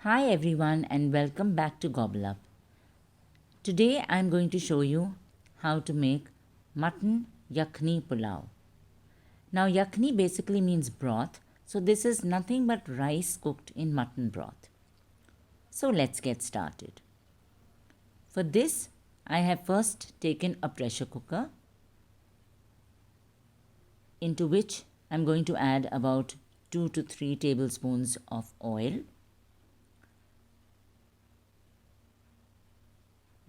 Hi everyone and welcome back to Gobble Up. Today I am going to show you how to make mutton yakhni pulao. Now yakhni basically means broth, so this is nothing but rice cooked in mutton broth. So let's get started. For this I have first taken a pressure cooker into which I am going to add about 2 to 3 tablespoons of oil.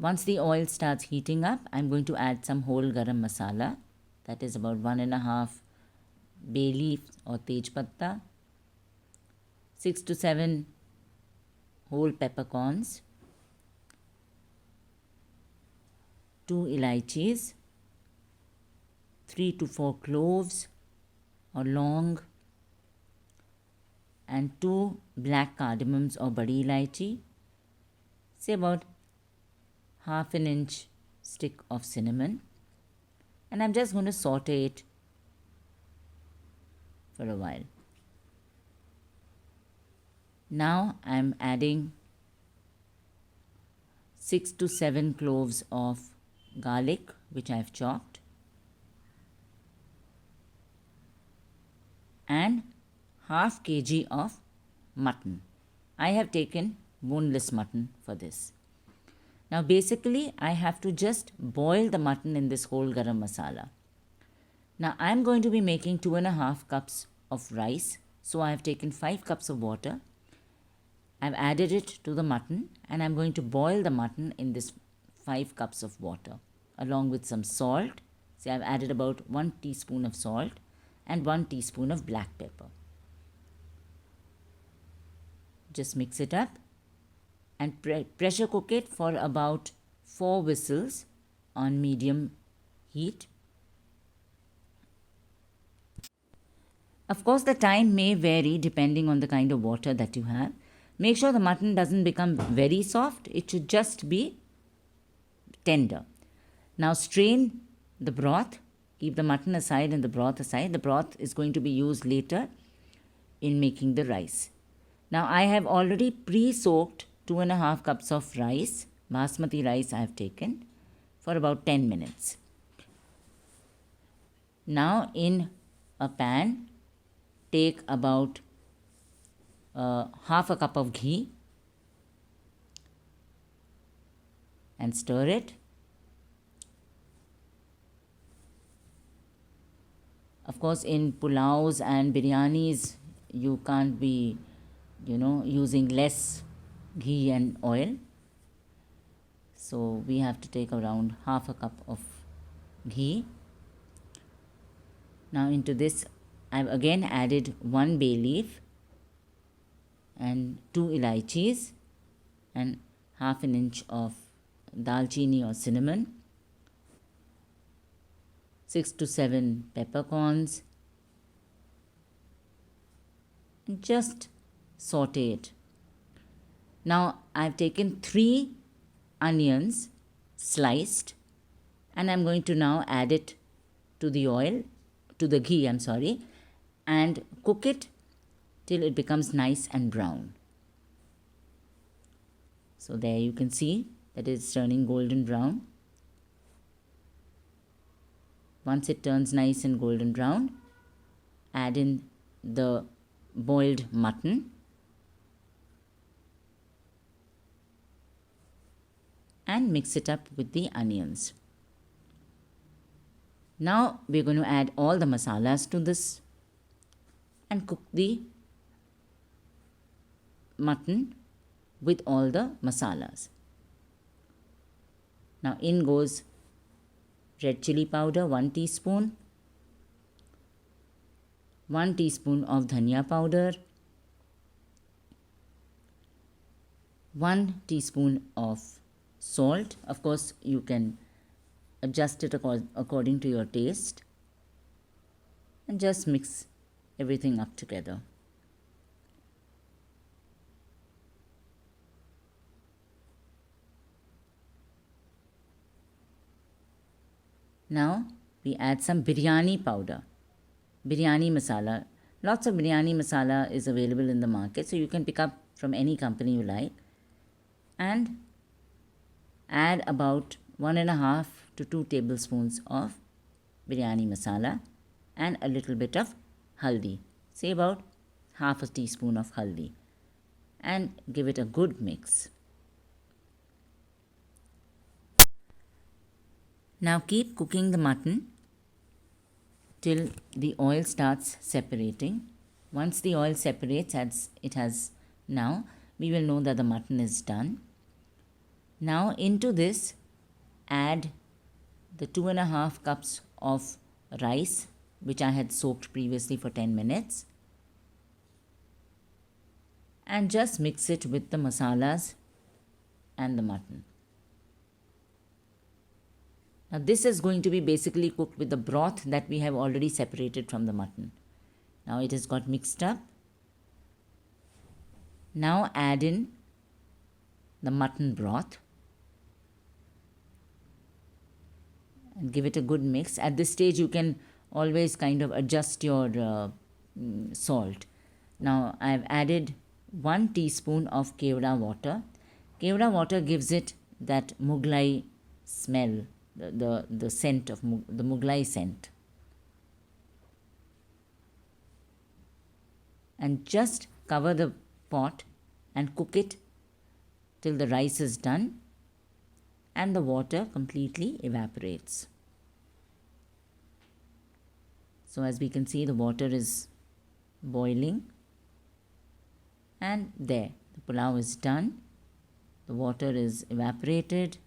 Once the oil starts heating up, I'm going to add some whole garam masala. That is about 1.5 bay leaf or tej patta, 6 to 7 whole peppercorns, 2 elaichis, 3 to 4 cloves or long, and 2 black cardamoms or badi elaichi, say about half an inch stick of cinnamon, and I'm just going to saute it for a while. Now I'm adding 6 to 7 cloves of garlic which I've chopped, and half kg of mutton. I have taken boneless mutton for this. Now basically I have to just boil the mutton in this whole garam masala. Now I am going to be making 2.5 cups of rice. So I have taken 5 cups of water. I've added it to the mutton and I'm going to boil the mutton in this 5 cups of water along with some salt. See, I've added about 1 teaspoon of salt and 1 teaspoon of black pepper. Just mix it up and pressure cook it for about 4 whistles on medium heat. Of course, the time may vary depending on the kind of water that you have. Make sure the mutton doesn't become very soft. It should just be tender. Now strain the broth. Keep the mutton aside and the broth aside. The broth is going to be used later in making the rice. Now I have already pre-soaked 2.5 cups of rice, basmati rice I have taken, for about 10 minutes. Now in a pan, take about half a cup of ghee and stir it. Of course, in pulaus and biryanis, you can't be, using less ghee and oil. So we have to take around half a cup of ghee. Now into this, I've again added 1 bay leaf and 2 elaichis and half an inch of dalchini or cinnamon, 6 to 7 peppercorns, and just saute it. Now I've taken 3 onions sliced and I'm going to now add it to the ghee, and cook it till it becomes nice and brown. So there you can see that it's turning golden brown. Once it turns nice and golden brown, add in the boiled mutton and mix it up with the onions. Now we're going to add all the masalas to this and cook the mutton with all the masalas. Now in goes red chili powder, 1 teaspoon, 1 teaspoon of dhania powder, 1 teaspoon of salt. Of course, you can adjust it according to your taste, and just mix everything up together. Now we add some biryani powder, biryani masala. Lots of biryani masala is available in the market, so you can pick up from any company you like. And add about 1.5 to 2 tablespoons of biryani masala and a little bit of haldi. Say about half a teaspoon of haldi. And give it a good mix. Now keep cooking the mutton till the oil starts separating. Once the oil separates as it has now, we will know that the mutton is done. Now into this add the 2.5 cups of rice which I had soaked previously for 10 minutes, and just mix it with the masalas and the mutton. Now this is going to be basically cooked with the broth that we have already separated from the mutton. Now it has got mixed up. Now add in the mutton broth and give it a good mix. At this stage you can always kind of adjust your salt. Now I have added 1 teaspoon of kevda water. Kevda water gives it that Mughlai smell, the scent of the Mughlai scent. And just cover the pot and cook it till the rice is done and the water completely evaporates. So as we can see, the water is boiling, and there, the pulao is done. The water is evaporated.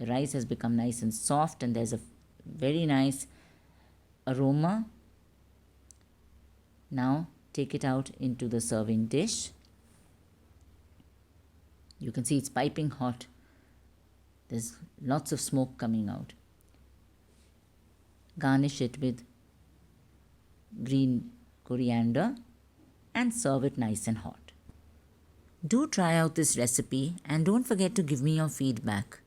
The rice has become nice and soft, and there's a very nice aroma. Now take it out into the serving dish. You can see it's piping hot. There's lots of smoke coming out. Garnish it with green coriander and serve it nice and hot. Do try out this recipe and don't forget to give me your feedback.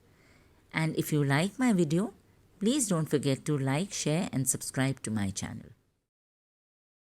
And if you like my video, please don't forget to like, share and subscribe to my channel.